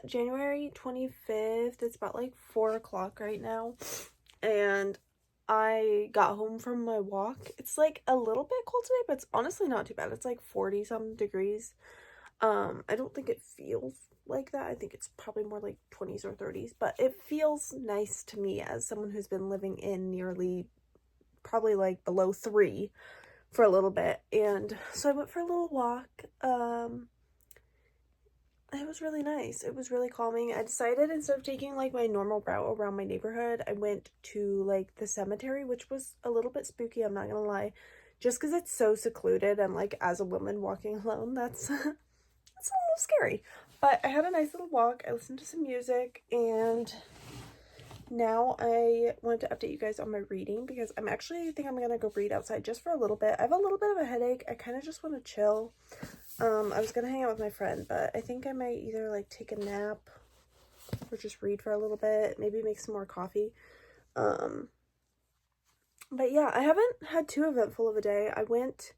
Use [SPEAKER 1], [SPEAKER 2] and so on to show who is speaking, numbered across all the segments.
[SPEAKER 1] January 25th. It's about like 4 o'clock right now. And I got home from my walk. It's like a little bit cold today, but it's honestly not too bad. It's like 40 some degrees. I don't think it feels like that. I think it's probably more like 20s or 30s, but it feels nice to me as someone who's been living in nearly probably like below 3 for a little bit. And so I went for a little walk. It was really nice. It was really calming. I decided instead of taking like my normal route around my neighborhood, I went to like the cemetery, which was a little bit spooky, I'm not gonna lie. Just because it's so secluded and like as a woman walking alone, that's that's a little scary. But I had a nice little walk. I listened to some music, and now I wanted to update you guys on my reading because I think I'm gonna go read outside just for a little bit. I have a little bit of a headache. I kind of just want to chill. I was gonna hang out with my friend, but I think I might either like take a nap or just read for a little bit, maybe make some more coffee. But yeah, I haven't had too eventful of a day. I went,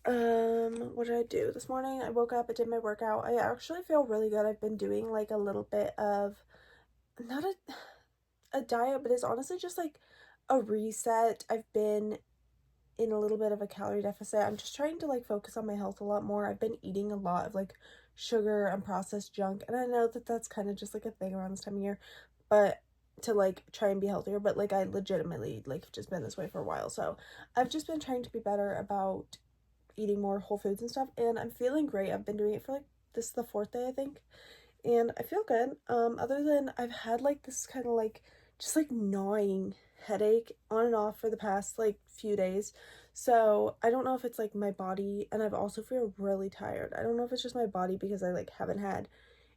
[SPEAKER 1] what did I do this morning? I woke up, I did my workout. I actually feel really good. I've been doing like a little bit of, not a diet, but it's honestly just like a reset. I've been in a little bit of a calorie deficit. I'm just trying to like focus on my health a lot more. I've been eating a lot of like sugar and processed junk, and I know that that's kind of just like a thing around this time of year, but to like try and be healthier, but like I legitimately like just been this way for a while. So I've just been trying to be better about eating more whole foods and stuff, and I'm feeling great. I've been doing it for like, this is the 4th day I think, and I feel good. Other than I've had like this kind of like just like gnawing headache on and off for the past like few days. So I don't know if it's like my body, and I've also feel really tired. I don't know if it's just my body because I like haven't had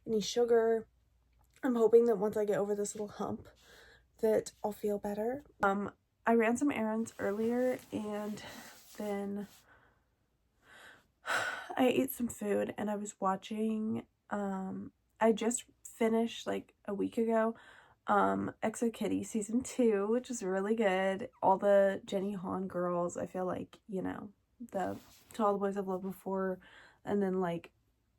[SPEAKER 1] any sugar. I'm hoping that once I get over this little hump that I'll feel better. I ran some errands earlier, and then I ate some food, and I was watching, I just finished like a week ago ExoKitty season 2, which is really good. All the Jenny Han girls, I feel like, you know, the To All the Boys I've Loved Before, and then like,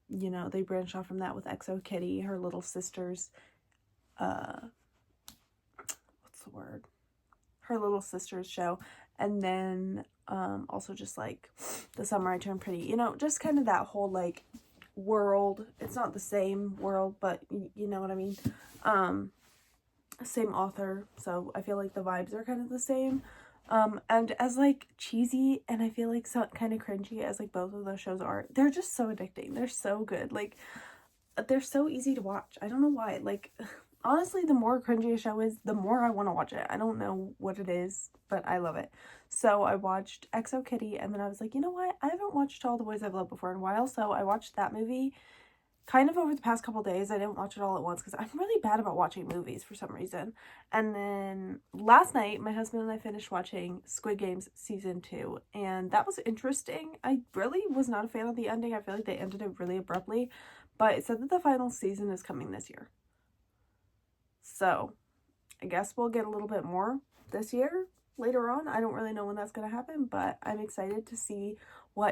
[SPEAKER 1] you know, they branched off from that with ExoKitty, her little sister's what's the word, her little sister's show. And then also just like The Summer I Turned Pretty, you know, just kind of that whole like world. It's not the same world, but you know what I mean. Same author, so I feel like the vibes are kind of the same. And as like cheesy and I feel like so kind of cringy as like both of those shows are, they're just so addicting. They're so good. Like they're so easy to watch. I don't know why. Like honestly, the more cringy a show is, the more I want to watch it. I don't know what it is, but I love it. So I watched ExoKitty, and then I was like, you know what? I haven't watched All the Boys I've Loved Before in a while, so I watched that movie kind of over the past couple days. I didn't watch it all at once because I'm really bad about watching movies for some reason. And then last night, my husband and I finished watching Squid Games season 2, and that was interesting. I really was not a fan of the ending. I feel like they ended it really abruptly, but it said that the final season is coming this year. So I guess we'll get a little bit more this year later on. I don't really know when that's going to happen, but I'm excited to see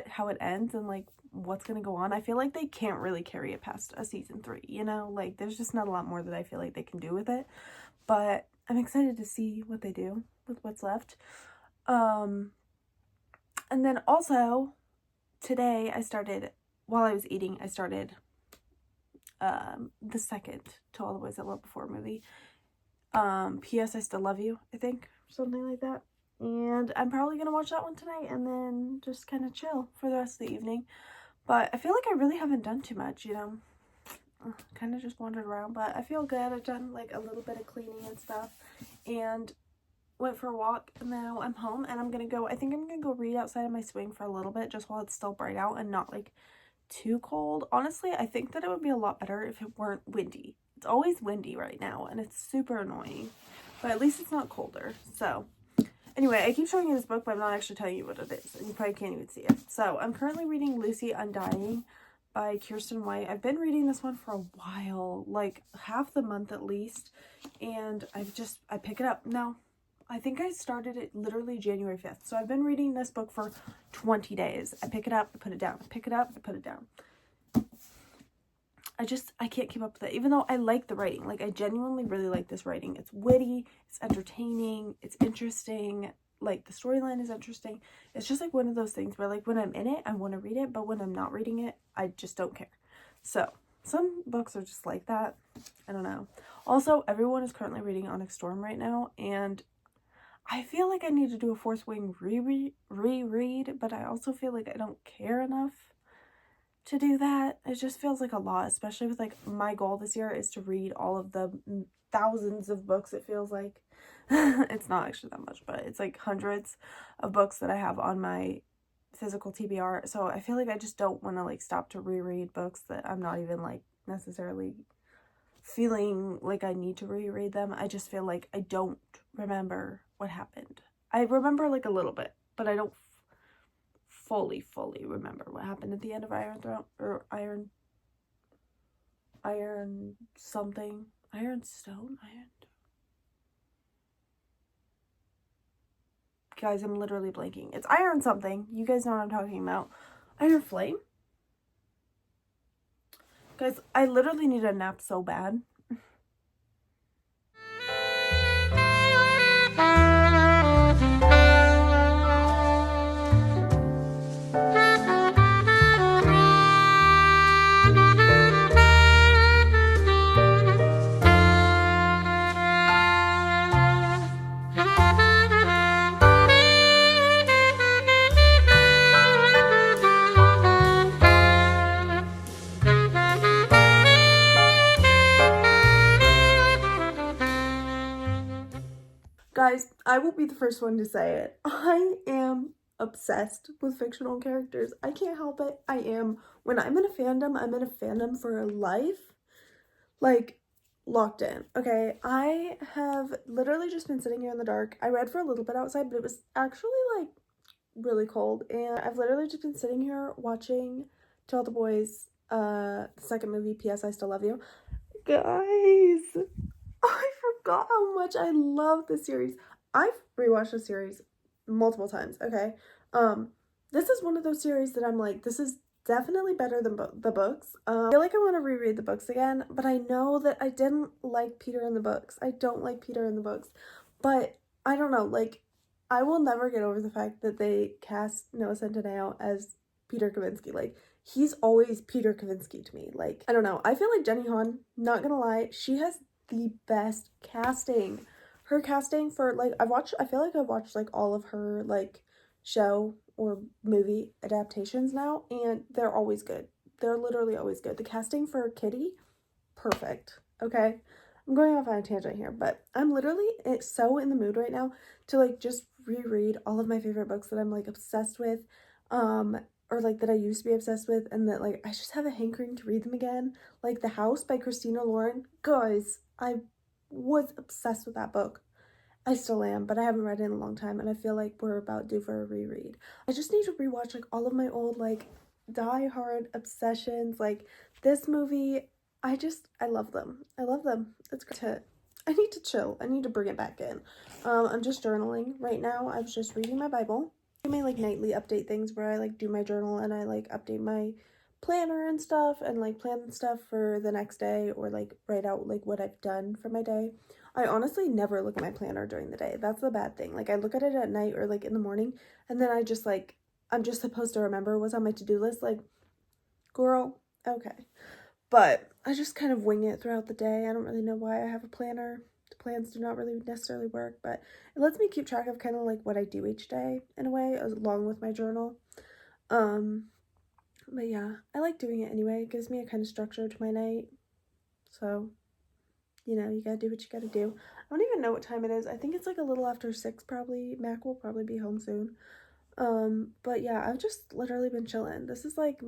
[SPEAKER 1] how it ends and like what's going to go on. I feel like they can't really carry it past a season 3, you know, like there's just not a lot more that I feel like they can do with it, but I'm excited to see what they do with what's left. And then also today while I was eating, I started the second To All the Boys That Loved Before movie. P.S. I Still Love You, I think, something like that. And I'm probably gonna watch that one tonight and then just kind of chill for the rest of the evening. But I feel like I really haven't done too much, you know. Kind of just wandered around, but I feel good. I've done like a little bit of cleaning and stuff, and went for a walk, and now I'm home, and I think I'm gonna go read outside of my swing for a little bit just while it's still bright out and not like too cold. Honestly, I think that it would be a lot better if it weren't windy. It's always windy right now, and it's super annoying, but at least it's not colder. So anyway, I keep showing you this book, but I'm not actually telling you what it is, and you probably can't even see it. So I'm currently reading Lucy Undying by Kiersten White. I've been reading this one for a while, like half the month at least, and I pick it up. No, I think I started it literally January 5th. So I've been reading this book for 20 days. I pick it up, I put it down. I pick it up, I put it down. I can't keep up with it, even though I like the writing. Like, I genuinely really like this writing. It's witty, it's entertaining, it's interesting. Like, the storyline is interesting. It's just like one of those things where, like, when I'm in it, I want to read it, but when I'm not reading it, I just don't care. So, some books are just like that. I don't know. Also, everyone is currently reading Onyx Storm right now, and I feel like I need to do a Fourth Wing reread, but I also feel like I don't care enough to do that. It just feels like a lot, especially with like my goal this year is to read all of the thousands of books. It feels like it's not actually that much, but it's like hundreds of books that I have on my physical TBR. So I feel like I just don't want to like stop to reread books that I'm not even like necessarily feeling like I need to reread them. I just feel like I don't remember what happened. I remember like a little bit, but I don't fully remember what happened at the end of Iron Throne, or Iron something. Iron Stone? Guys, I'm literally blanking. It's Iron something. You guys know what I'm talking about. Iron Flame? Guys, I literally need a nap so bad. Guys, I will be the first one to say it. I am obsessed with fictional characters. I can't help it. I am. When I'm in a fandom, I'm in a fandom for life. Like, locked in. Okay, I have literally just been sitting here in the dark. I read for a little bit outside, but it was actually like really cold. And I've literally just been sitting here watching To All the Boys, the second movie, P.S. I Still Love You. Guys, I forgot how much I love this series. I've rewatched the series multiple times, okay? This is one of those series that I'm like, this is definitely better than the books. I feel like I want to reread the books again, but I know that I didn't like Peter in the books. I don't like Peter in the books. But I don't know, like, I will never get over the fact that they cast Noah Centineo as Peter Kavinsky. Like, he's always Peter Kavinsky to me. Like, I don't know. I feel like Jenny Han, not gonna lie, she has the best casting. Her casting for like I feel like I've watched like all of her like show or movie adaptations now, and they're always good. They're literally always good. The casting for Kitty, perfect. Okay. I'm going off on a tangent here, but I'm literally so in the mood right now to like just reread all of my favorite books that I'm like obsessed with, or like that I used to be obsessed with, and that like I just have a hankering to read them again. Like The House by Christina Lauren. Guys, I was obsessed with that book. I still am, but I haven't read it in a long time, and I feel like we're about due for a reread. I just need to rewatch like all of my old like Die Hard obsessions, like this movie. I love them. I love them. It's great. I need to chill. I need to bring it back in. I'm just journaling right now. I was just reading my Bible. I do my like nightly update things where I like do my journal and I like update my planner and stuff and like plan stuff for the next day or like write out like what I've done for my day. I honestly never look at my planner during the day. That's the bad thing. Like I look at it at night or like in the morning, and then I just like I'm just supposed to remember what's on my to-do list. Like, girl, okay. But I just kind of wing it throughout the day. I don't really know why I have a planner. The plans do not really necessarily work, but it lets me keep track of kind of like what I do each day in a way, along with my journal. But yeah, I like doing it anyway. It gives me a kind of structure to my night. So, you know, you gotta do what you gotta do. I don't even know what time it is. I think it's like a little after 6 probably. Mac will probably be home soon. But yeah, I've just literally been chilling. This is like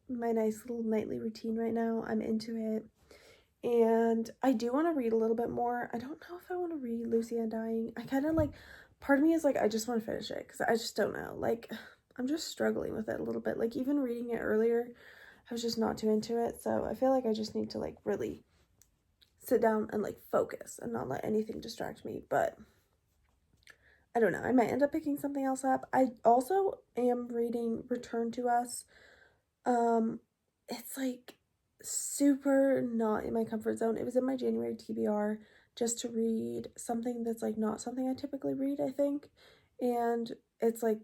[SPEAKER 1] my nice little nightly routine right now. I'm into it. And I do want to read a little bit more. I don't know if I want to read Lucy Undying. I kind of like, part of me is like, I just want to finish it because I just don't know. Like, I'm just struggling with it a little bit. Like, even reading it earlier, I was just not too into it. So I feel like I just need to like really sit down and like focus and not let anything distract me. But I don't know. I might end up picking something else up. I also am reading Return to Us. It's like super not in my comfort zone. It was in my January TBR just to read something that's like not something I typically read, I think. And it's like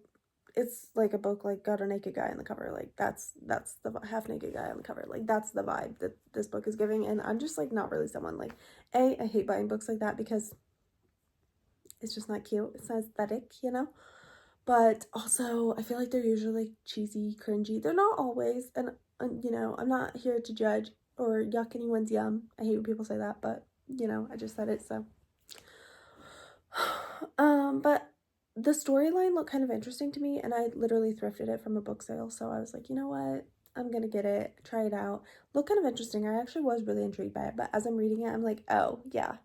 [SPEAKER 1] a book like got a naked guy on the cover. Like that's the half naked guy on the cover. Like that's the vibe that this book is giving. And I'm just like not really someone like I hate buying books like that because it's just not cute. It's not aesthetic, you know? But also, I feel like they're usually like cheesy, cringy. They're not always, and you know, I'm not here to judge or yuck anyone's yum. I hate when people say that, but you know, I just said it, so. But the storyline looked kind of interesting to me, and I literally thrifted it from a book sale, so I was like, you know what? I'm gonna get it, try it out. Looked kind of interesting. I actually was really intrigued by it, but as I'm reading it, I'm like, oh, yeah,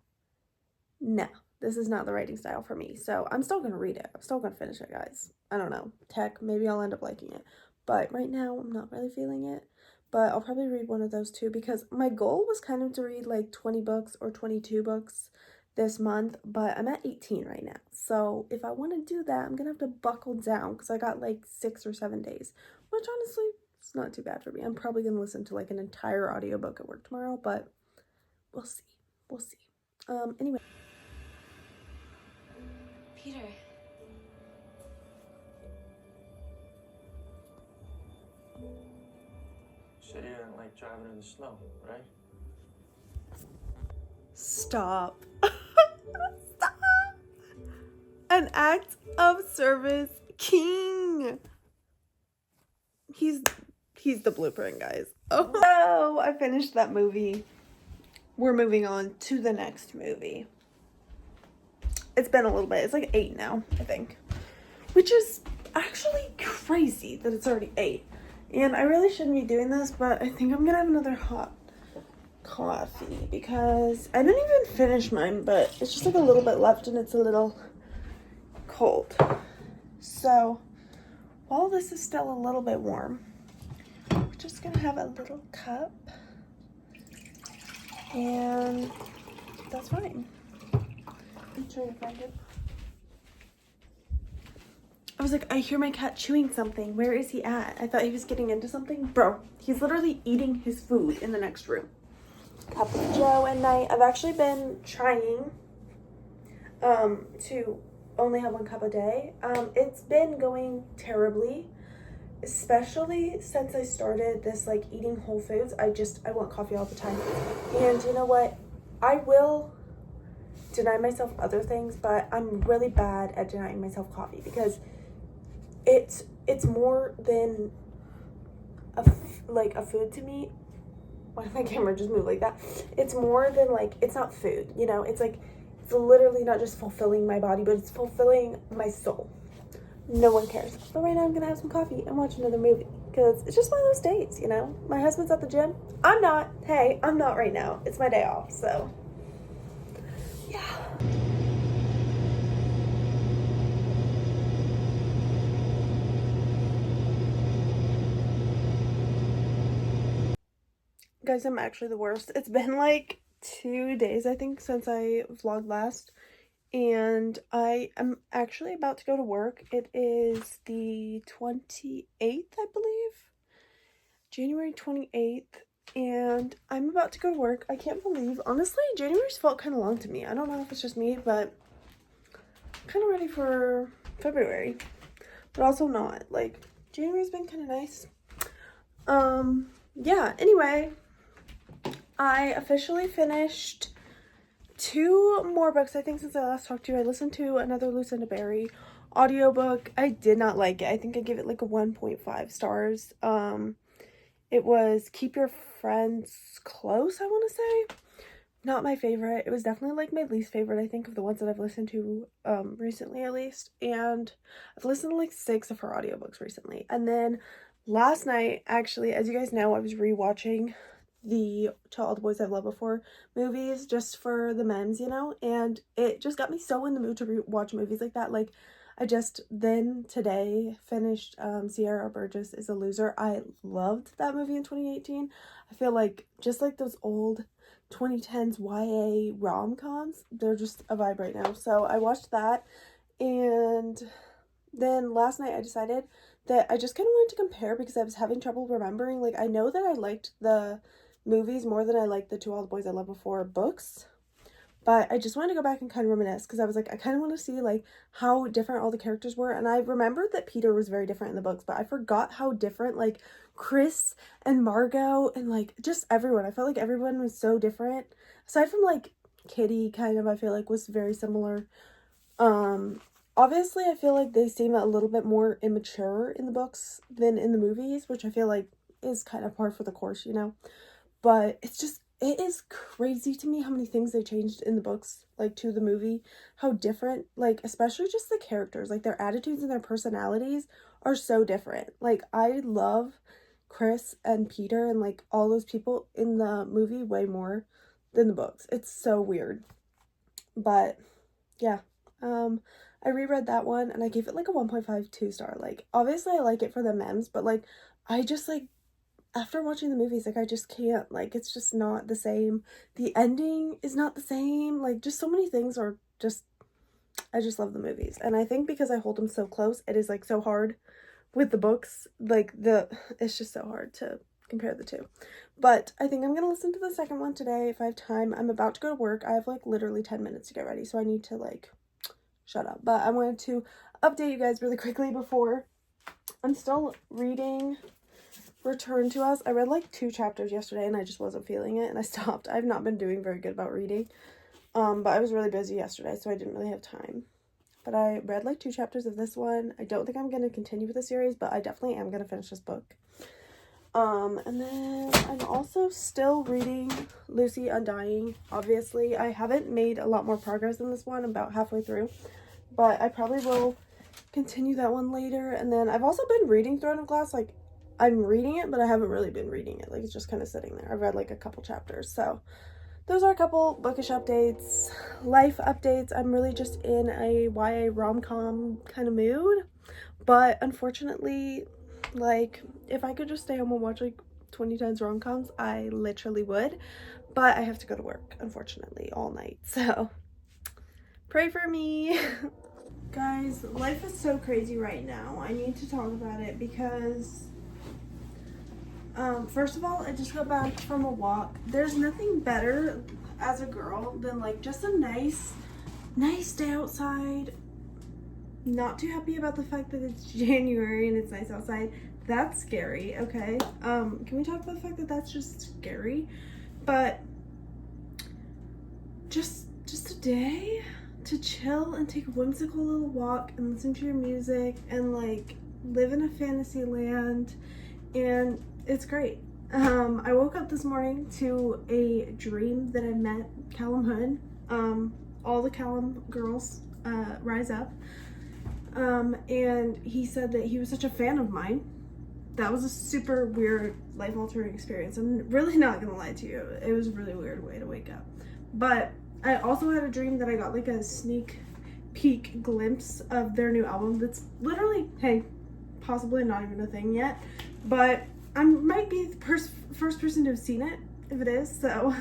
[SPEAKER 1] no, this is not the writing style for me. So I'm still gonna read it. I'm still gonna finish it, guys. I don't know. Tech, maybe I'll end up liking it. But right now, I'm not really feeling it. But I'll probably read one of those two because my goal was kind of to read like 20 books or 22 books this month, but I'm at 18 right now. So if I want to do that, I'm gonna have to buckle down because I got like 6 or 7 days, which honestly, it's not too bad for me. I'm probably gonna listen to like an entire audiobook at work tomorrow, but we'll see. We'll see. Anyway.
[SPEAKER 2] Peter.
[SPEAKER 3] So you didn't like driving in the snow, right?
[SPEAKER 1] Stop. Stop. An act of service king. He's the blueprint, guys. Oh no, I finished that movie. We're moving on to the next movie. It's been a little bit. It's like 8 now, I think. Which is actually crazy that it's already 8. And I really shouldn't be doing this, but I think I'm gonna have another hot coffee because I didn't even finish mine, but it's just like a little bit left and it's a little cold. So while this is still a little bit warm, we're just gonna have a little cup and that's fine. I'm trying to find it. I was like, I hear my cat chewing something. Where is he at? I thought he was getting into something. Bro, he's literally eating his food in the next room. Cup of Joe at night. I've actually been trying to only have 1 cup a day. It's been going terribly, especially since I started this like eating whole foods. I want coffee all the time. And you know what? I will deny myself other things, but I'm really bad at denying myself coffee because it's more than a food to me. Why did my camera just move like that? It's more than like, it's not food, you know? It's like, it's literally not just fulfilling my body, but it's fulfilling my soul. No one cares. But right now I'm gonna have some coffee and watch another movie because it's just one of those days, you know? My husband's at the gym. I'm not. Hey, I'm not right now. It's my day off, so yeah. Guys, I'm actually the worst. It's been like 2 days, I think, since I vlogged last. And I am actually about to go to work. It is the 28th, I believe. January 28th. And I'm about to go to work. I can't believe, honestly, January's felt kind of long to me. I don't know if it's just me, but I'm kind of ready for February. But also not. Like, January's been kind of nice. Yeah, anyway. I officially finished 2 more books, I think, since I last talked to you. I listened to another Lucinda Berry audiobook. I did not like it. I think I gave it like a 1.5 stars. It was Keep Your Friends Close, I want to say. Not my favorite. It was definitely like my least favorite, I think, of the ones that I've listened to recently, at least. And I've listened to like 6 of her audiobooks recently. And then last night, actually, as you guys know, I was rewatching the To All the Boys I've Loved Before movies just for the memes, you know, and it just got me so in the mood to watch movies like that. Like, I just then today finished Sierra Burgess Is a Loser. I loved that movie in 2018. I feel like just like those old 2010s YA rom-coms, they're just a vibe right now. So I watched that, and then last night I decided that I just kind of wanted to compare because I was having trouble remembering. Like, I know that I liked the movies more than I like the To All the Boys I Loved Before books. But I just wanted to go back and kind of reminisce because I was like, I kind of want to see like how different all the characters were. And I remembered that Peter was very different in the books, but I forgot how different like Chris and Margot and like just everyone. I felt like everyone was so different. Aside from like Kitty, kind of, I feel like was very similar. Obviously I feel like they seem a little bit more immature in the books than in the movies, which I feel like is kind of par for the course, you know. But it's just, it is crazy to me how many things they changed in the books, like, to the movie. How different, like, especially just the characters, like, their attitudes and their personalities are so different. Like, I love Chris and Peter and, like, all those people in the movie way more than the books. It's so weird. But, yeah. I reread that one, and I gave it, like, a 1.52 star. Like, obviously I like it for the memes, but, like, I just, like, after watching the movies, like, I just can't, like, it's just not the same. The ending is not the same. Like, just so many things are just, I just love the movies. And I think because I hold them so close, it is, like, so hard with the books. Like, it's just so hard to compare the two. But I think I'm going to listen to the second one today if I have time. I'm about to go to work. I have, like, literally 10 minutes to get ready, so I need to, like, shut up. But I wanted to update you guys really quickly before. I'm still reading Return to Us. I read like 2 chapters yesterday and I just wasn't feeling it and I stopped. I've not been doing very good about reading. But I was really busy yesterday, so I didn't really have time. But I read like 2 chapters of this one. I don't think I'm going to continue with the series, but I definitely am going to finish this book. And then I'm also still reading Lucy Undying. Obviously, I haven't made a lot more progress in this one. I'm about halfway through. But I probably will continue that one later. And then I've also been reading Throne of Glass. Like, I'm reading it, but I haven't really been reading it. Like, it's just kind of sitting there. I've read like a couple chapters. So those are a couple bookish updates, life updates. I'm really just in a YA rom-com kind of mood. But unfortunately, like, if I could just stay home and watch like 20 times rom-coms, I literally would. But I have to go to work, unfortunately, all night. So pray for me. Guys, life is so crazy right now. I need to talk about it because first of all, I just got back from a walk. There's nothing better as a girl than like just a nice day outside. Not too happy about the fact that it's January and it's nice outside. That's scary, okay? Can we talk about the fact that that's just scary? But just a day to chill and take a whimsical little walk and listen to your music and like live in a fantasy land, and it's great. I woke up this morning to a dream that I met Callum Hood. All the Callum girls rise up. And he said that he was such a fan of mine. That was a super weird, life-altering experience. I'm really not gonna lie to you. It was a really weird way to wake up. But I also had a dream that I got like a sneak peek glimpse of their new album that's literally, hey, possibly not even a thing yet. But I might be the first person to have seen it, if it is. So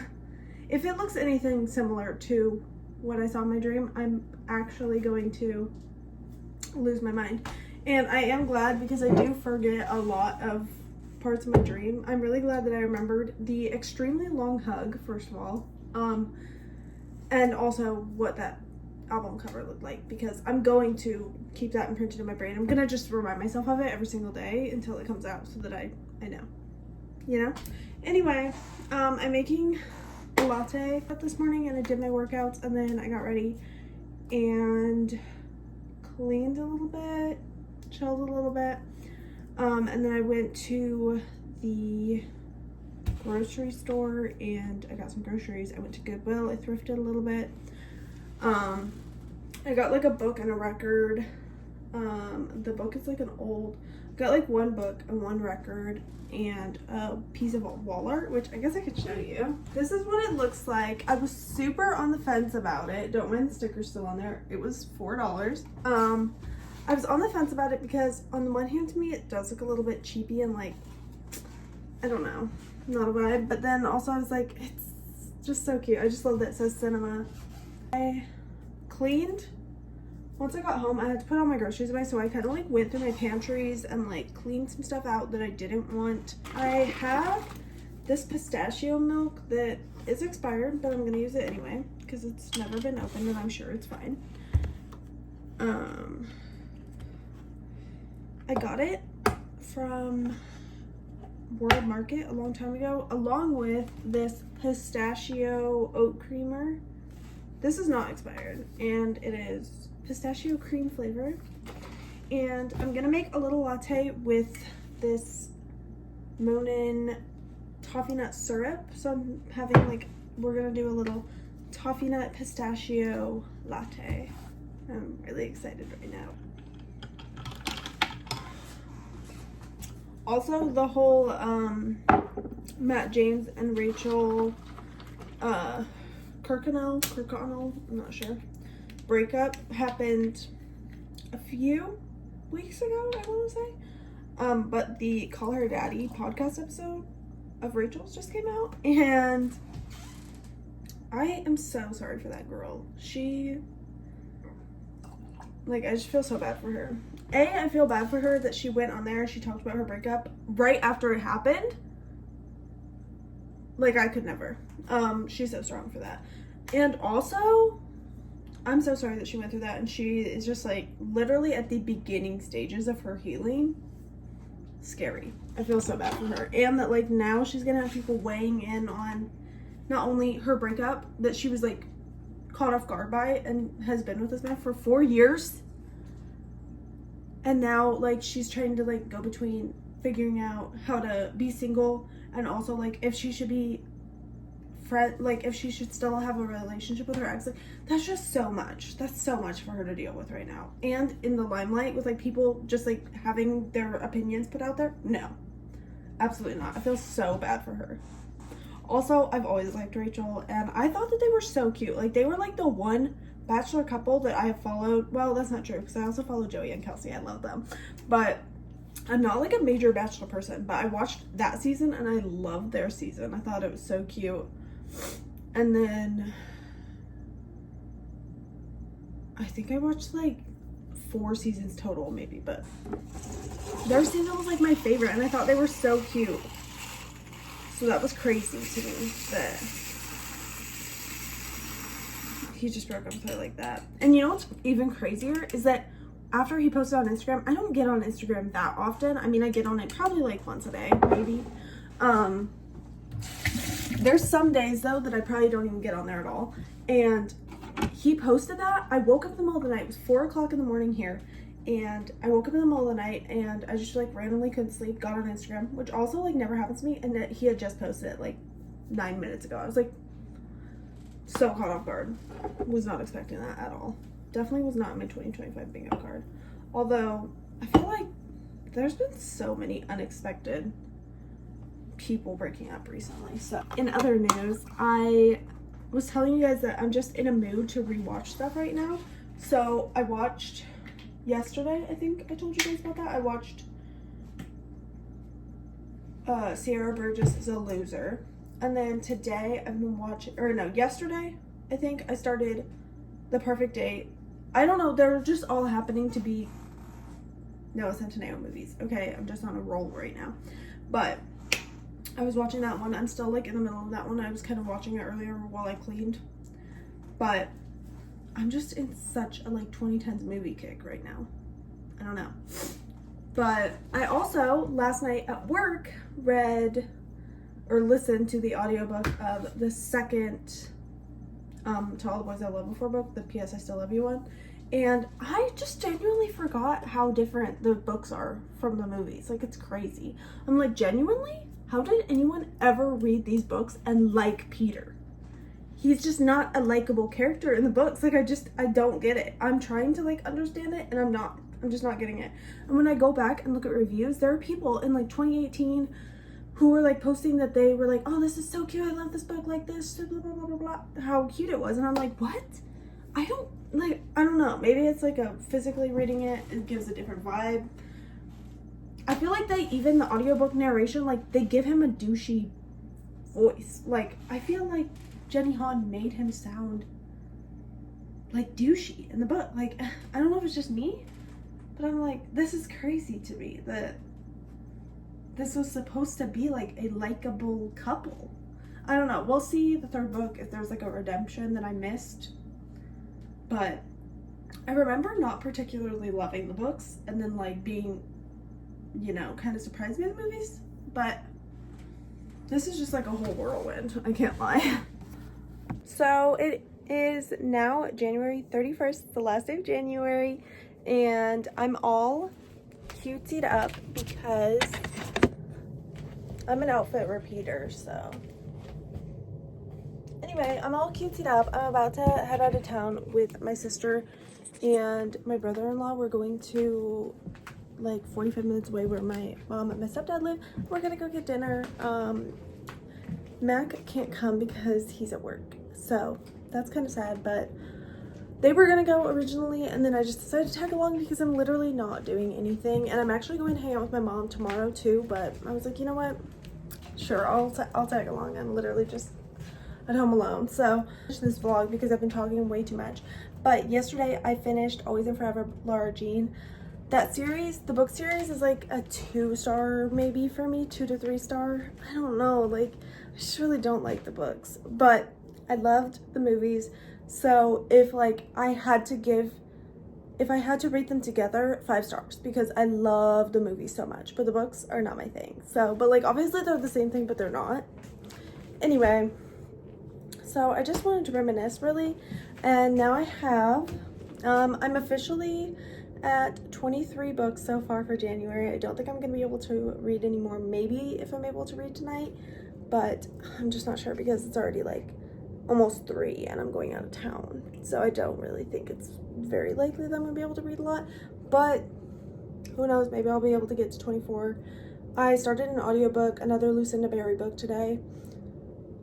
[SPEAKER 1] if it looks anything similar to what I saw in my dream, I'm actually going to lose my mind. And I am glad because I do forget a lot of parts of my dream. I'm really glad that I remembered the extremely long hug, first of all, and also what that album cover looked like, because I'm going to keep that imprinted in my brain. I'm gonna just remind myself of it every single day until it comes out so that I know, you know? Anyway, I'm making a latte this morning and I did my workouts and then I got ready and cleaned a little bit, chilled a little bit, and then I went to the grocery store and I got some groceries. I went to Goodwill, I thrifted a little bit. I got like a book and a record. The book is like an old, got like one book and one record and a piece of wall art, which I guess I could show you. This is what it looks like. I was super on the fence about it. Don't mind the sticker's still on there. It was $4. I was on the fence about it because on the one hand, to me, it does look a little bit cheapy and like, I don't know, not a vibe. But then also I was like, it's just so cute. I just love that it says cinema. I cleaned. Once I got home, I had to put all my groceries away, so I kind of like went through my pantries and like cleaned some stuff out that I didn't want. I have this pistachio milk that is expired, but I'm going to use it anyway because it's never been opened and I'm sure it's fine. I got it from World Market a long time ago, along with this pistachio oat creamer. This is not expired, and it is pistachio cream flavored. And I'm gonna make a little latte with this Monin toffee nut syrup. So I'm having like, we're gonna do a little toffee nut pistachio latte. I'm really excited right now. Also, the whole Matt James and Rachel Kirkconnell, I'm not sure, breakup happened a few weeks ago, I want to say. But the Call Her Daddy podcast episode of Rachel's just came out, and I am so sorry for that girl. She, like, I just feel so bad for her. I feel bad for her that she went on there and she talked about her breakup right after it happened. Like, I could never. She's so strong for that. And also, I'm so sorry that she went through that, and she is just, like, literally at the beginning stages of her healing. Scary. I feel so bad for her. And that, like, now she's gonna have people weighing in on not only her breakup, that she was, like, caught off guard by and has been with this man for 4 years. And now, like, she's trying to, like, go between figuring out how to be single and also, like, if she should be like, if she should still have a relationship with her ex. Like, that's just so much. That's so much for her to deal with right now. And in the limelight with, like, people just, like, having their opinions put out there. No. Absolutely not. I feel so bad for her. Also, I've always liked Rachel, and I thought that they were so cute. Like, they were, like, the one Bachelor couple that I have followed. Well, that's not true, because I also follow Joey and Kelsey. I love them. But I'm not, like, a major Bachelor person, but I watched that season, and I loved their season. I thought it was so cute. And then I think I watched, like, 4 seasons total, maybe, but their season was, like, my favorite, and I thought they were so cute. So that was crazy to me that he just broke up with her like that. And you know what's even crazier is that after he posted on Instagram, I don't get on Instagram that often. I mean, I get on it probably, like, once a day, maybe. There's some days, though, that I probably don't even get on there at all. And he posted that. I woke up in the middle of the night. It was 4 o'clock in the morning here. And I woke up in the middle of the night, and I just, like, randomly couldn't sleep. Got on Instagram, which also, like, never happens to me. And that he had just posted it, like, 9 minutes ago. I was, like, so caught off guard. Was not expecting that at all. Definitely was not in my 2025 bingo card. Although, I feel like there's been so many unexpected people breaking up recently. So in other news, I was telling you guys that I'm just in a mood to rewatch stuff right now. So I watched yesterday, I think I told you guys about that. I watched Sierra Burgess Is a Loser. And then today I've been watching, or no, yesterday I think I started The Perfect Date. I don't know, they're just all happening to be Noah Centineo movies. Okay, I'm just on a roll right now. But I was watching that one. I'm still, like, in the middle of that one. I was kind of watching it earlier while I cleaned. But I'm just in such a, like, 2010s movie kick right now. I don't know. But I also, last night at work, read or listened to the audiobook of the second To All the Boys I Loved Before book, the P.S. I Still Love You one. And I just genuinely forgot how different the books are from the movies. Like, it's crazy. I'm like, genuinely? How did anyone ever read these books and like Peter? He's just not a likable character in the books. Like, I don't get it. I'm trying to, like, understand it, and I'm just not getting it. And when I go back and look at reviews, there are people in, like, 2018 who were, like, posting that they were like, oh, this is so cute. I love this book, like this, blah, blah, blah, blah, blah, how cute it was. And I'm like, what? I don't know. Maybe it's, like, a physically reading it gives a different vibe. I feel like even the audiobook narration, like, they give him a douchey voice. Like, I feel like Jenny Han made him sound, like, douchey in the book. Like, I don't know if it's just me, but I'm like, this is crazy to me that this was supposed to be like a likable couple. I don't know. We'll see the third book if there's like a redemption that I missed. But I remember not particularly loving the books and then like being, you know, kind of surprised by the movies. But this is just like a whole whirlwind. I can't lie. So it is now January 31st, the last day of January, and I'm all cutesied up because I'm an outfit repeater, so. Anyway, I'm all cutesied up. I'm about to head out of town with my sister and my brother-in-law. We're going to like 45 minutes away where my mom and my stepdad live. We're gonna go get dinner. Mac can't come because he's at work, so that's kind of sad, but they were gonna go originally and then I just decided to tag along because I'm literally not doing anything, and I'm actually going to hang out with my mom tomorrow too, but I was like, you know what, sure, I'll tag along. I'm literally just at home alone. So this vlog because I've been talking way too much, but yesterday I finished Always and Forever Lara Jean. That series, the book series, is like a 2-star maybe for me, 2 to 3 star. I don't know, like I just really don't like the books, but I loved the movies. So if like I had to rate them together, 5 stars because I love the movies so much, but the books are not my thing. So, but like obviously they're the same thing, but they're not. Anyway, so I just wanted to reminisce really, and now I have, I'm officially at 23 books so far for January. I don't think I'm gonna be able to read anymore, maybe if I'm able to read tonight, but I'm just not sure because it's already like almost 3 and I'm going out of town. So I don't really think it's very likely that I'm gonna be able to read a lot, but who knows, maybe I'll be able to get to 24. I started an audiobook, another Lucinda Berry book today.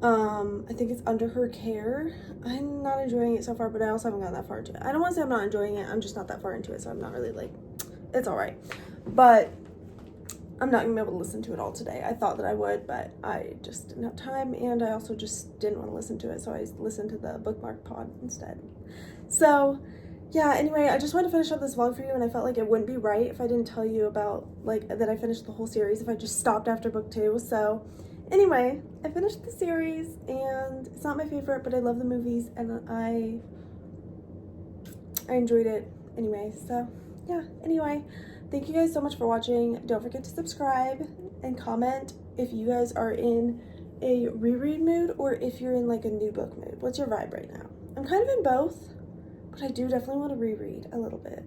[SPEAKER 1] I think it's Under Her Care. I'm not enjoying it so far, but I also haven't gotten that far into it. I don't want to say I'm not enjoying it, I'm just not that far into it, so I'm not really like, it's all right. But I'm not gonna be able to listen to it all today. I thought that I would, but I just didn't have time, and I also just didn't want to listen to it, so I listened to the bookmark pod instead. So yeah, anyway, I just wanted to finish up this vlog for you, and I felt like it wouldn't be right if I didn't tell you about like that I finished the whole series if I just stopped after book 2. So anyway, I finished the series, and it's not my favorite, but I love the movies, and I enjoyed it anyway. So yeah, anyway, thank you guys so much for watching. Don't forget to subscribe and comment if you guys are in a reread mood or if you're in like a new book mood. What's your vibe right now? I'm kind of in both, but I do definitely want to reread a little bit.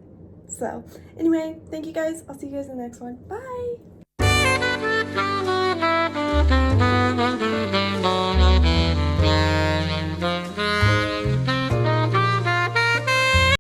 [SPEAKER 1] So anyway, thank you guys. I'll see you guys in the next one. Bye.